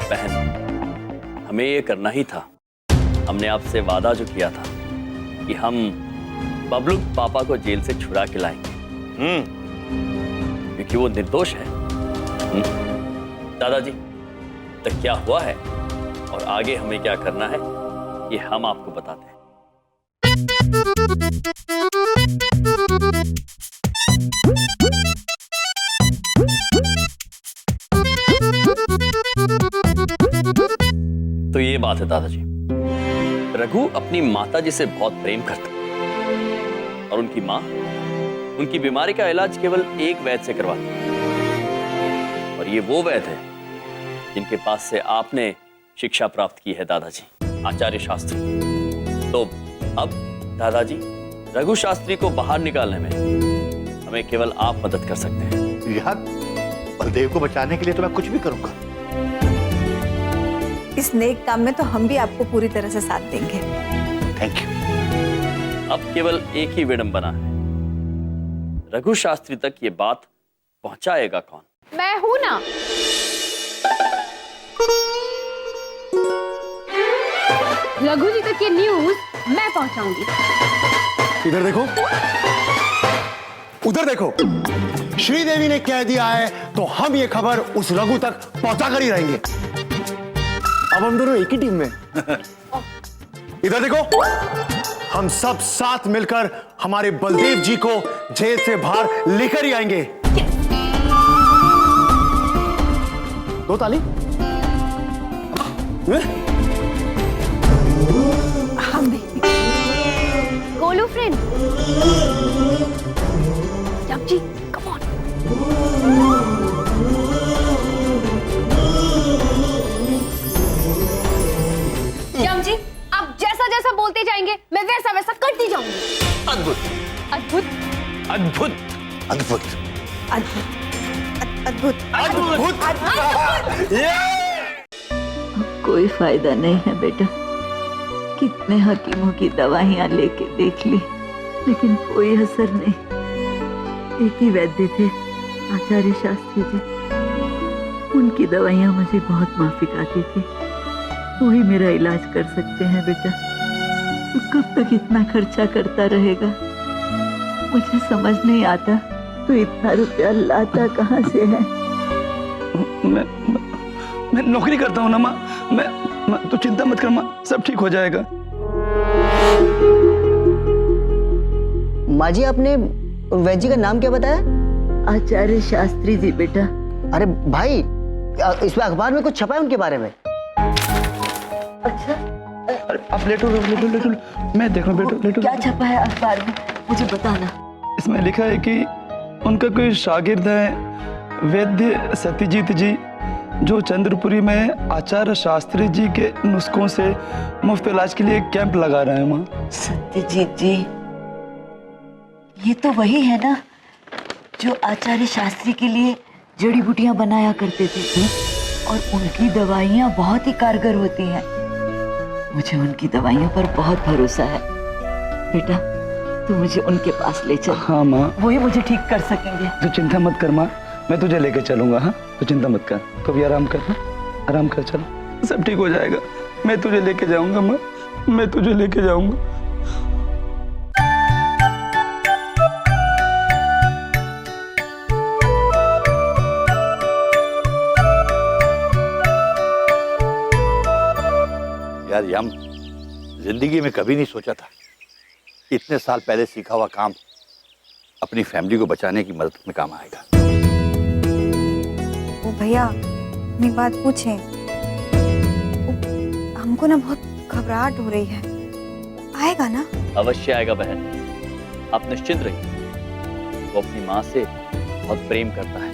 बहन, हमें ये करना ही था। हमने आपसे वादा जो किया था कि हम बबलू पापा को जेल से छुड़ा के लाएंगे, क्योंकि वो निर्दोष है। दादाजी, तक क्या हुआ है और आगे हमें क्या करना है, ये हम आपको बताते हैं। तो ये बात है दादाजी, रघु अपनी माताजी से बहुत प्रेम करता और उनकी माँ उनकी बीमारी का इलाज केवल एक वैद्य से करवाती, और ये वो वैद्य है जिनके पास से आपने शिक्षा प्राप्त की है दादाजी, आचार्य शास्त्री। तो अब दादाजी, रघु शास्त्री को बाहर निकालने में हमें केवल आप मदद कर सकते हैं। यार, बलदेव को बचाने के लिए तो मैं कुछ भी करूंगा। इस नेक काम में तो हम भी आपको पूरी तरह से साथ देंगे। Thank you. अब केवल एक ही विडंबना है, रघु शास्त्री तक ये बात पहुंचाएगा कौन? मैं हूं ना। रघु जी तक ये न्यूज मैं पहुंचाऊंगी। इधर देखो, उधर देखो, श्रीदेवी ने कह दिया है तो हम ये खबर उस रघु तक पहुंचा कर ही रहेंगे। अब हम दोनों एक ही टीम में। इधर देखो, हम सब साथ मिलकर हमारे बलदेव जी को जेल से बाहर लेकर ही आएंगे। दो ताली। हम भी। गोलू फ्रेंड, जब जी, कम ऑन। जम जी, आप जैसा जैसा बोलते जाएंगे मैं वैसा वैसा करती जाऊंगी। अद्भुत, अद्भुत, अद्भुत, अद्भुत, अद्भुत, अद्भुत, अद्भुत। कोई फायदा नहीं है बेटा। कितने हकीमों की दवाइयां लेके देख ली, लेकिन कोई असर नहीं। एक ही वैद्य थे, आचार्य शास्त्री जी। उनकी दवाइयां मुझे बहुत माफिक आती थी। वही मेरा इलाज कर सकते हैं बेटा। तो कब तक इतना खर्चा करता रहेगा? मुझे समझ नहीं आता तो इतना रुपया लाता कहाँ से है? मैं नौकरी करता हूँ ना माँ। मैं तो चिंता मत कर माँ, सब ठीक हो जाएगा। माँ जी, आपने वैद्य जी का नाम क्या बताया? आचार्य शास्त्री जी बेटा। अरे भाई, इसमें अखबार में कुछ छपा है उनके बारे में? अच्छा, अरे आप लेटो, मैं देख रहा हूँ। लेटो। क्या छपा है अखबार में, मुझे बताना। इसमें लिखा है कि उनका कोई शागिर्द है वैद्य सत्यजीत जी, जो चंद्रपुरी में आचार्य शास्त्री जी के नुस्खों से मुफ्त इलाज के लिए कैंप लगा रहे हैं माँ। सत्यजीत जी, ये तो वही है ना जो आचार्य शास्त्री के लिए जड़ी बूटियां बनाया करते थे, और उनकी दवाइयां बहुत ही कारगर होती हैं। मुझे उनकी दवाइयों पर बहुत भरोसा है। बेटा, तू मुझे उनके पास ले चल। हाँ माँ, वही मुझे ठीक कर सकेंगे। तू चिंता मत कर माँ, मैं तुझे लेके चलूंगा। हाँ, तू चिंता मत कर, तो भी आराम कर। हाँ? आराम कर, चलो सब ठीक हो जाएगा। मैं तुझे लेके जाऊंगा माँ, मैं तुझे लेके जाऊंगा। यार यम, जिंदगी में कभी नहीं सोचा था इतने साल पहले सीखा हुआ काम अपनी फैमिली को बचाने की मदद में काम आएगा। ओ भैया, एक बात पूछें, हमको ना बहुत घबराहट हो रही है, आएगा ना? अवश्य आएगा बहन, आप निश्चिंत रहिए। वो अपनी माँ से बहुत प्रेम करता है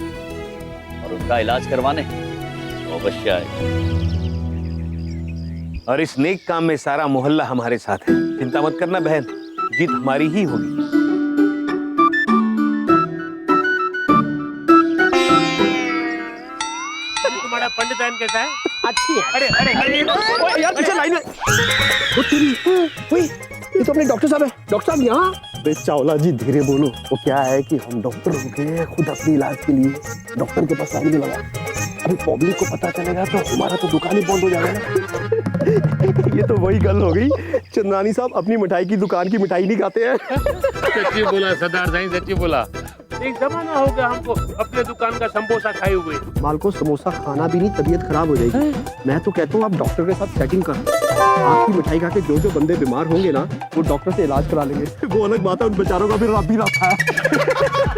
और उनका इलाज करवाने वो अवश्य आएगा। और इस नेक काम में सारा मोहल्ला हमारे साथ है। चिंता मत करना बहन, जीत हमारी ही होगी। तुम्हारा पंडित कैसा है? अच्छी है। अरे अरे अरे यार पीछे लाइन में। वो तेरी, ये तो अपने डॉक्टर साहब है। डॉक्टर साहब यहाँ। बे चावला जी धीरे बोलो। वो क्या है कि हम डॉक्टर हो गए, खुद अपने इलाज के लिए डॉक्टर के पास आने लगा। अभी पब्लिक को पता चलेगा तो हमारा तो दुकान ही बंद हो जाएगा ना। ये तो वही गल हो गई, चंद्रानी साहब अपनी मिठाई की दुकान की मिठाई नहीं खाते हैं। सच्ची बोला सरदार साईं, सच्ची बोला। एक जमाना हो गया हमको अपने दुकान का समोसा खाए हुए। माल को समोसा खाना भी नहीं, तबीयत खराब हो जाएगी। मैं तो कहता हूँ आप डॉक्टर के साथ सेटिंग कर, आपकी मिठाई खा के जो जो बंदे बीमार होंगे ना वो डॉक्टर से इलाज करा लेंगे। वो अलग बात है, उन बेचारों का फिर रब भी ना खाया।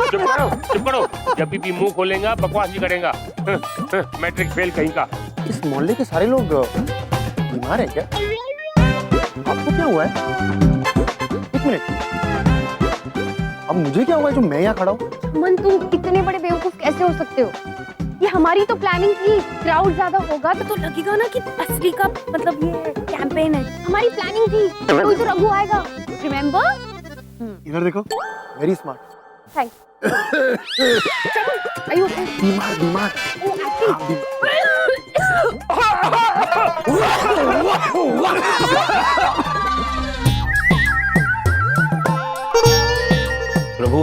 चुप करो, जब भी मुंह खोलेगा बकवास ही करेगा। मैट्रिक फेल कहीं का। इस मोहल्ले के सारे लोग बीमार हैं क्या? आपको क्या हुआ है? एक मिनट, अब मुझे क्या हुआ है जो मैं यहाँ खड़ा हूँ? मन, तुम इतने बड़े बेवकूफ कैसे हो सकते हो? ये हमारी तो प्लानिंग थी। क्राउड ज्यादा होगा तो लगेगा ना कि असली का मतलब ये कैंपेन है। हमारी प्लानिंग थी, कोई तो रघु आएगा, रिमेम्बर? इधर देखो, वेरी स्मार्ट। थैंक्स। आयु बीमार बीमार। प्रभु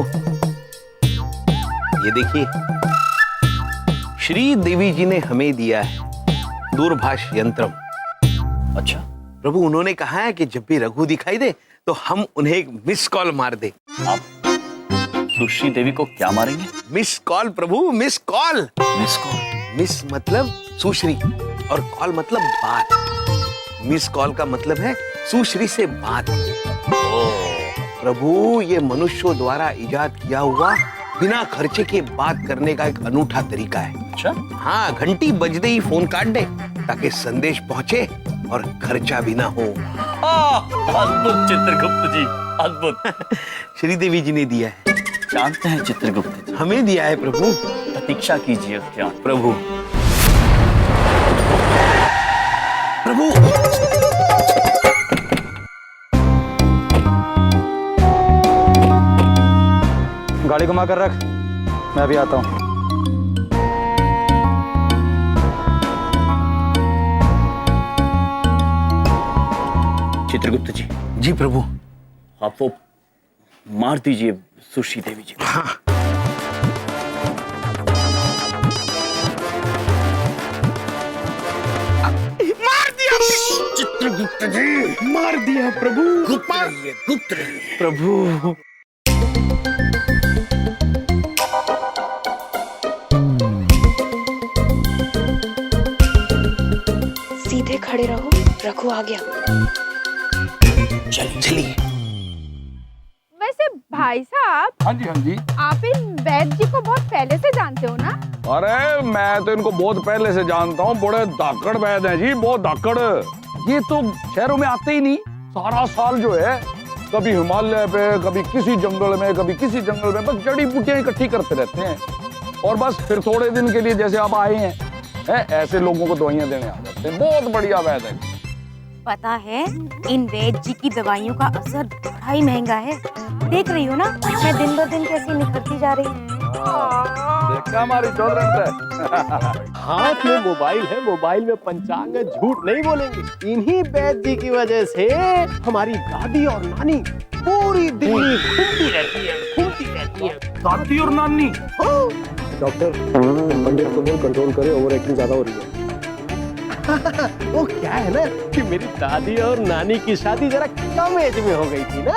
ये देखिए, श्री देवी जी ने हमें दिया है दूरभाष यंत्रम। अच्छा प्रभु, उन्होंने कहा है कि जब भी रघु दिखाई दे तो हम उन्हें एक मिस कॉल मार दे। आप सुश्री देवी को क्या मारेंगे? मिस कॉल प्रभु, miss call. Miss call? Miss मतलब सुश्री और कॉल मतलब बात। मिस कॉल का मतलब है सुश्री से बात। प्रभु, ये मनुष्यों द्वारा इजाद किया हुआ बिना खर्चे के बात करने का एक अनूठा तरीका है। अच्छा? हाँ, घंटी बजते ही फोन काट दे ताकि संदेश पहुंचे और खर्चा भी ना हो। अद्भुत चित्रगुप्त जी, अद्भुत। श्रीदेवी जी ने दिया है। जानते हैं चित्रगुप्त जी? हमें दिया है प्रभु। प्रतीक्षा कीजिए उसके आगे। प्रभु प्रभु गाड़ी घुमा कर रख, मैं अभी आता हूँ। चित्रगुप्त जी। जी प्रभु। आप वो मार दीजिए सुश्री देवी जी। हाँ। मार दिया चित्रगुप्त जी, मार दिया प्रभु। गुप्त रहिए, गुप्त रहिए प्रभु। सीधे खड़े रहो, रघु आ गया। चलिए। वैसे भाई साहब। हाँ जी। आप इन वैद्य जी को बहुत पहले से जानते हो ना? अरे मैं तो इनको बहुत पहले से जानता हूँ, बड़े धाकड़ वैद्य हैं जी, बहुत धाकड़। ये तो शहरों में आते ही नहीं, सारा साल जो है कभी हिमालय पे, कभी किसी जंगल में, कभी किसी जंगल में, बस जड़ी बूटियां इकट्ठी करते रहते हैं और बस फिर थोड़े दिन के लिए जैसे आप आए हैं ऐसे लोगों को दवाइयां देने आ जाते हैं। बहुत बढ़िया वैद है। पता है इन वैद्य जी की दवाइयों का असर बड़ा ही महंगा है। देख रही हो ना मैं दिन ब दिन कैसी निखरती जा रही हूँ। देखा हमारी हाथ में मोबाइल है, मोबाइल में पंचांग है, झूठ नहीं बोलेंगे। इन्हीं वैद्य जी की वजह से हमारी दादी और नानी पूरी दिल्ली घूमती रहती है। दादी और नानी? डॉक्टर पंडित को बोल कंट्रोल करे, ओवर एक्टिंग ज्यादा हो रही है। वो क्या है ना कि मेरी दादी और नानी की शादी जरा कम एज में हो गई थी ना।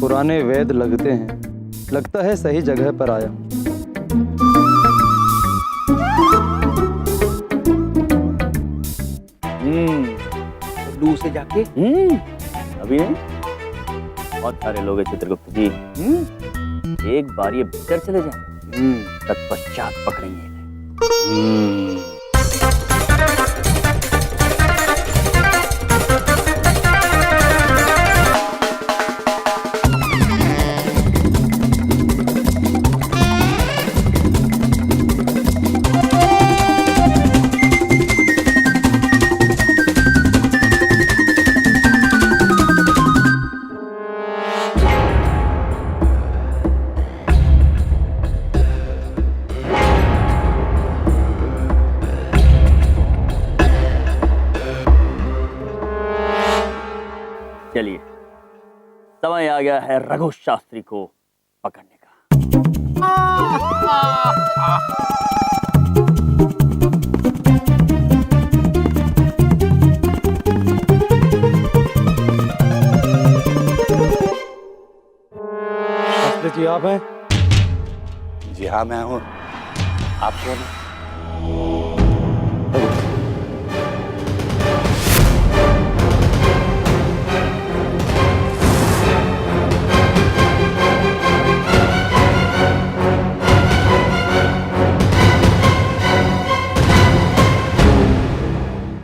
पुराने वेद लगते हैं, लगता है सही जगह पर आया। लू से जाके अभी नहीं, बहुत सारे लोग हैं चित्रगुप्त जी। एक बार ये भीतर चले जाएं, तत्पश्चात पकड़ेंगे इन्हें। चलिए, समय आ गया है रघु शास्त्री को पकड़ने का। शास्त्री जी आप हैं? जी हाँ मैं हूँ। आप कौन हैं?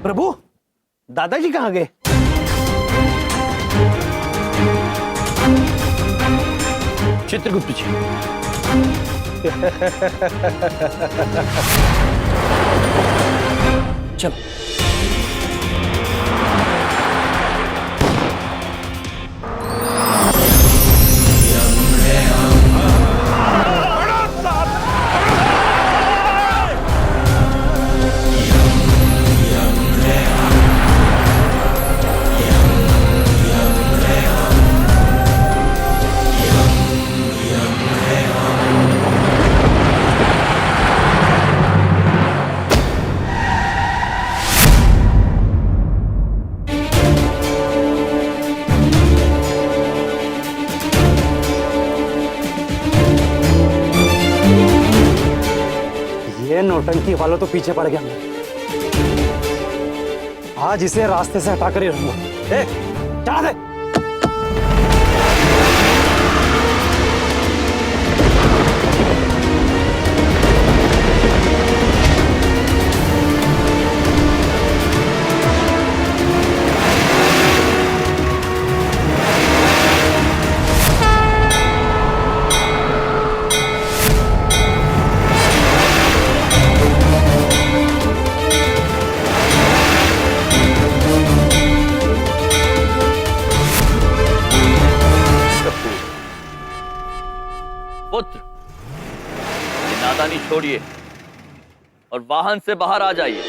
प्रभु, दादाजी कहाँ गए? चित्रगुप्त जी चलो। ये नौटंकी वालों तो पीछे पड़ गया। आज इसे रास्ते से हटा कर ही रहूंगा। चढ़ा दे। पुत्र, ये नादानी छोड़िए और वाहन से बाहर आ जाइए।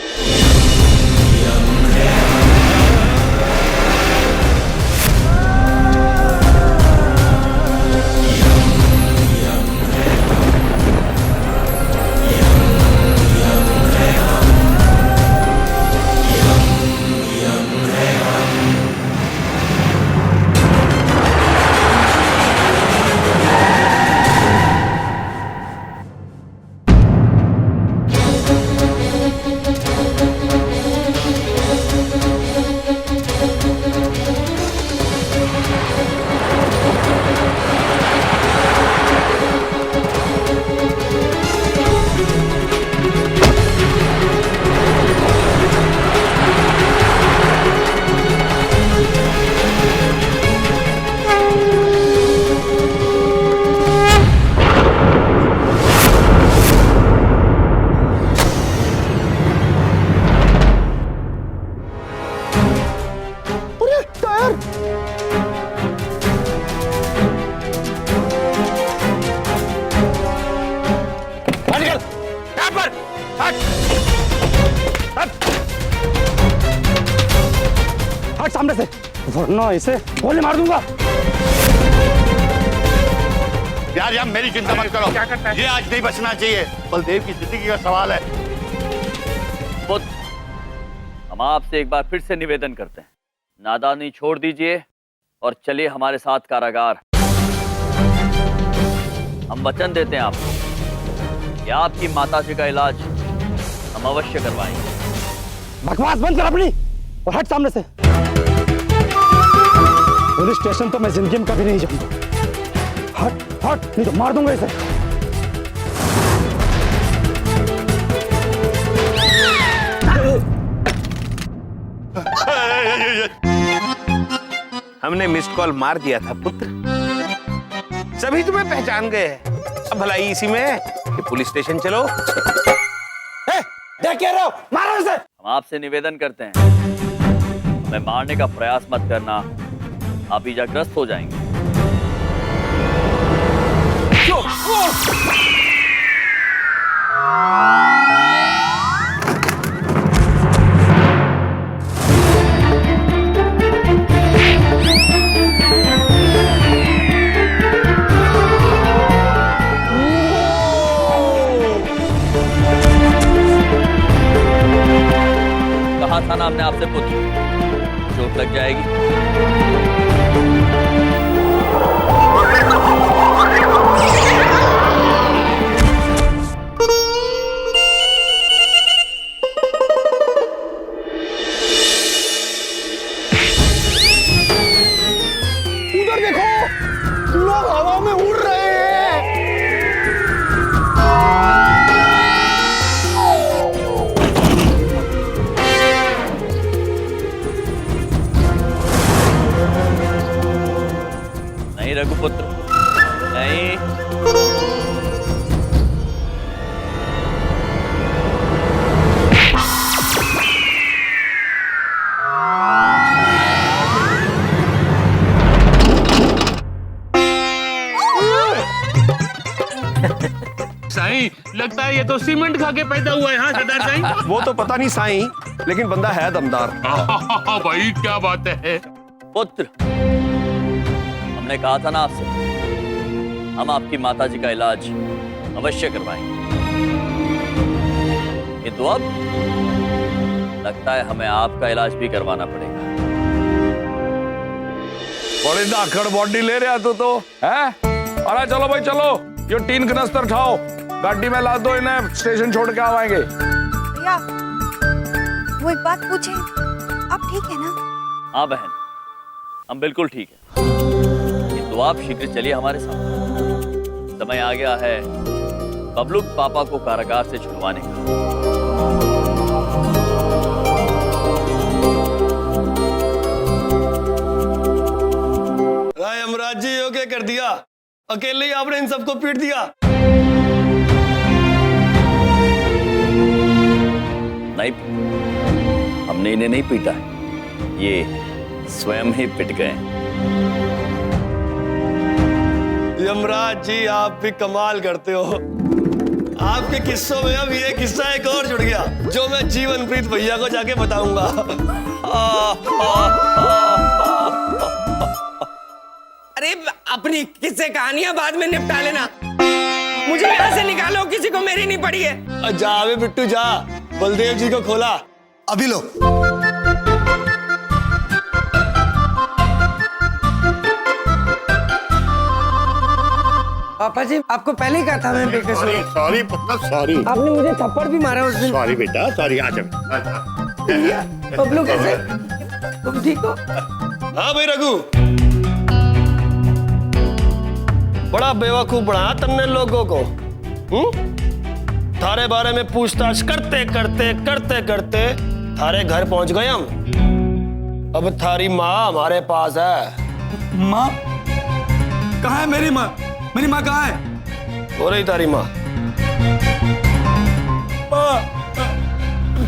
हट सामने से, वरना इसे गोली मार दूंगा। यार मेरी चिंता मत करो, क्या करता है? ये आज नहीं बचना चाहिए, बलदेव की जिंदगी का सवाल है। पुत्र, हम आपसे एक बार फिर से निवेदन करते हैं, नादानी छोड़ दीजिए और चलिए हमारे साथ कारागार। हम वचन देते हैं आपको कि आपकी माताजी का इलाज हम अवश्य करवाएंगे। बकवास बंद कर अपनी और हट सामने से। पुलिस स्टेशन तो मैं जिंदगी में कभी नहीं जाऊंगा। हट हट, नहीं तो मार दूंगा इसे। हमने मिस्ड कॉल मार दिया था पुत्र, सभी तुम्हें पहचान गए हैं। अब भलाई इसी में है कि पुलिस स्टेशन चलो। क्या कह रहे हो? मारो इसे। हम आपसे निवेदन करते हैं, हमें मारने का प्रयास मत करना, आप इजाग्रस्त हो जाएंगे। कहा था ना हमने आपसे, पुत्र चोट लग जाएगी। उधर देखो, लोग हवा में उड़ रहे हैं। नहीं रघुपुत्र, नहीं। साईं, लगता है ये तो सीमेंट खा के पैदा हुआ है। हाँ सरदार साईं। वो तो पता नहीं साईं, लेकिन बंदा है दमदार। भाई क्या बात है। पुत्र, हमने कहा था ना आपसे, हम आपकी माताजी का इलाज अवश्य करवाएंगे। किंतु अब लगता है हमें आपका इलाज भी करवाना पड़ेगा। बड़ी धाकड़ बॉडी ले रहा तू तो है। अरे चलो भाई चलो, ये 3 कनस्तर उठाओ, गाड़ी में ला दो, इन्हें स्टेशन छोड़ के आवाएंगे। भैया, वो एक बात पूछे, आप ठीक है ना? हाँ बहन, हम बिल्कुल ठीक है, किंतु आप शीघ्र चलिए हमारे साथ। समय आ गया है बबलू पापा को कारागार से छुड़वाने का। राय यमराज जी, यो क्या कर दिया? अकेले ही आपने इन सबको पीट दिया। नहीं, हमने इन्हें नहीं पीटा है, ये स्वयं ही पिट गए। यमराज जी, आप भी कमाल करते हो। आपके किस्सों में अब ये किस्सा एक और जुड़ गया, जो मैं जीवनप्रीत भैया को जाके बताऊंगा। अरे अपनी किस्से कहानियां बाद में निपटा लेना, मुझे यहाँ से निकालो, किसी को मेरी नहीं पड़ी है। जा बे बिट्टू जा, बलदेव जी को खोला। अभी लो। पापा जी, आपको पहले ही कहा था मैं बेकसूर हूं। सॉरी पुत्र, सॉरी। आपने मुझे थप्पड़ भी मारा उस दिन। सॉरी बेटा, सॉरी। आ जाओ। बबलू कैसे? तुम ठीक हो? हाँ भाई रघु, बड़ा बेवकूफ बनाया तुमने लोगों को। थारे बारे में पूछताछ करते करते करते करते थारे घर पहुंच गए हम। अब थारी माँ हमारे पास है। माँ कहाँ है? मेरी माँ, मेरी माँ कहाँ है? हो रही तारी माँ।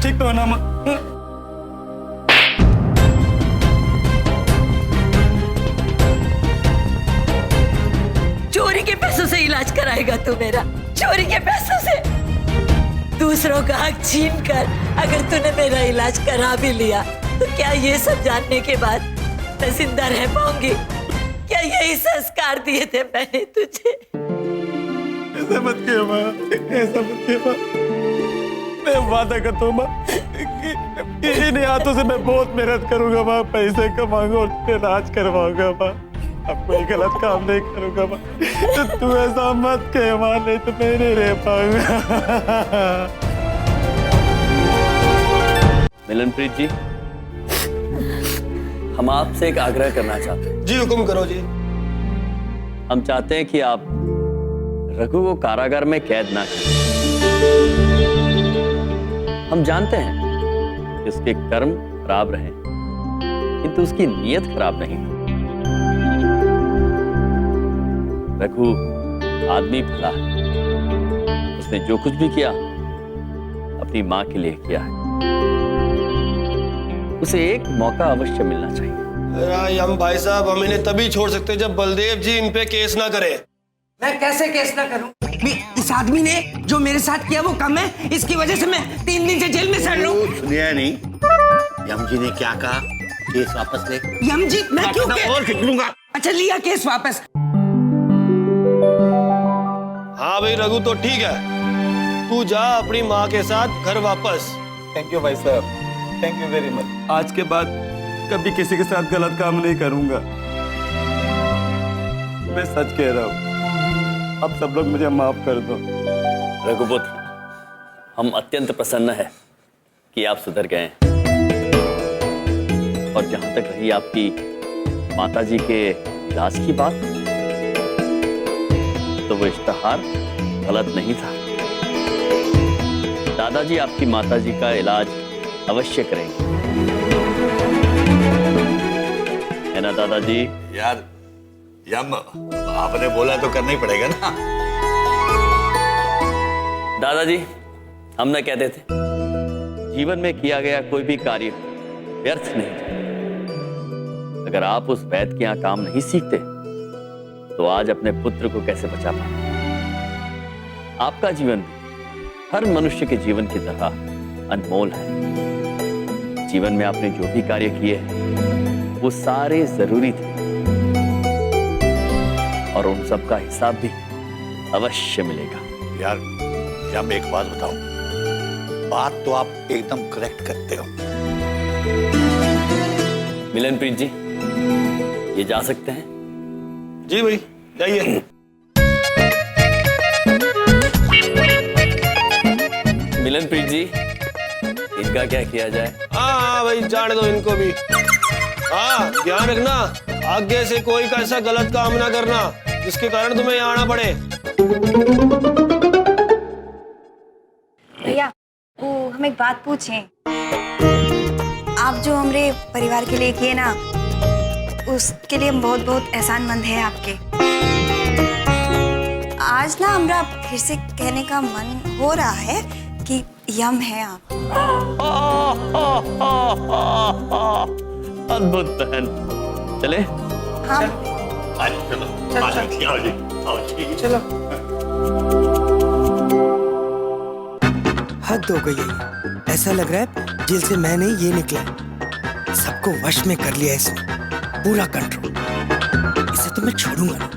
ठीक तो है ना माँ? चोरी के पैसों से इलाज कराएगा तू मेरा? चोरी के पैसों से? दूसरों का हक छीन कर अगर तूने मेरा इलाज करा भी लिया तो क्या ये सब जानने के बाद मैं जिंदा रह पाऊंगी? क्या यही संस्कार दिए थे मैंने तुझे? ऐसा मत किया माँ, ऐसा मत किया माँ। मैं वादा करता हूँ माँ कि इन हाथों से मैं बहुत मेहनत करूंगा माँ, पैसे कमाऊंगा और तेरा इलाज करवाऊंगा माँ। अब कोई गलत काम नहीं करूंगा माँ। तो तू ऐसा मत कह माँ, नहीं तो मैं नहीं रह पाऊंगा। मिलनप्रीत जी, हम आपसे एक आग्रह करना चाहते हैं। जी हुक्म करो जी। हम चाहते हैं कि आप रघु को कारागार में कैद ना करें। हम जानते हैं कि उसके कर्म खराब रहे, किंतु उसकी नीयत खराब नहीं थी। रघु आदमी भला है, उसने जो कुछ भी किया अपनी मां के लिए किया है। उसे एक मौका अवश्य मिलना चाहिए। हम भाई साहब, हम इन्हें तभी छोड़ सकते जब बलदेव जी इन पे केस ना करें। मैं कैसे केस ना करूं? इस आदमी ने जो मेरे साथ किया वो कम है, इसकी वजह से मैं 3 दिन से जेल में सड़ रहा हूं। सुनिया नहीं, यम जी ने क्या कहा? केस वापस ले। यम जी, मैं क्यों और खींच लूंगा। अच्छा, लिया केस वापस। हाँ भाई रघु, तो ठीक है, तू जा अपनी माँ के साथ घर वापस। थैंक यू भाई साहब, थैंक यू वेरी मच। आज के बाद कभी किसी के साथ गलत काम नहीं करूंगा, मैं सच कह रहा हूँ। अब सब लोग मुझे माफ कर दो। रघुपुत्र, हम अत्यंत प्रसन्न है कि आप सुधर गए हैं। और जहां तक रही आपकी माताजी के इलाज की बात, तो वो इश्तहार गलत नहीं था। दादाजी आपकी माताजी का इलाज अवश्य करेंगे, है ना दादाजी? यार यम आपने बोला तो करना ही पड़ेगा ना। दादाजी, हम न कहते थे जीवन में किया गया कोई भी कार्य व्यर्थ नहीं जाता। अगर आप उस वैद्य के यहाँ काम नहीं सीखते तो आज अपने पुत्र को कैसे बचा पाते? आपका जीवन भी हर मनुष्य के जीवन की तरह अनमोल है। जीवन में आपने जो भी कार्य किए हैं वो सारे जरूरी थे और उन सब का हिसाब भी अवश्य मिलेगा। यार यम, एक बात बताओ, बात तो आप एकदम करेक्ट करते हो। मिलनप्रीत जी, ये जा सकते हैं? जी भाई, जाइए। मिलनप्रीत जी, इनका क्या किया जाए? हाँ भाई, जाने दो इनको भी। हाँ, ध्यान रखना, आगे से कोई का ऐसा गलत काम ना करना जिसके कारण तुम्हें यहाँ आना पड़े। भैया, वो हम एक बात पूछें। आप जो हमारे परिवार के लिए किए ना, उसके लिए हम बहुत बहुत एहसानमंद हैं आपके। आज ना हमरा फिर से कहने का मन हो रहा है कि यम है आप। अद्भुत बहन, चले? हाँ चलो। हद हो गई है, ऐसा लग रहा है जेल से मैं नहीं ये निकला। सबको वश में कर लिया इसने, पूरा कंट्रोल। इसे तो मैं छोड़ूंगा ना।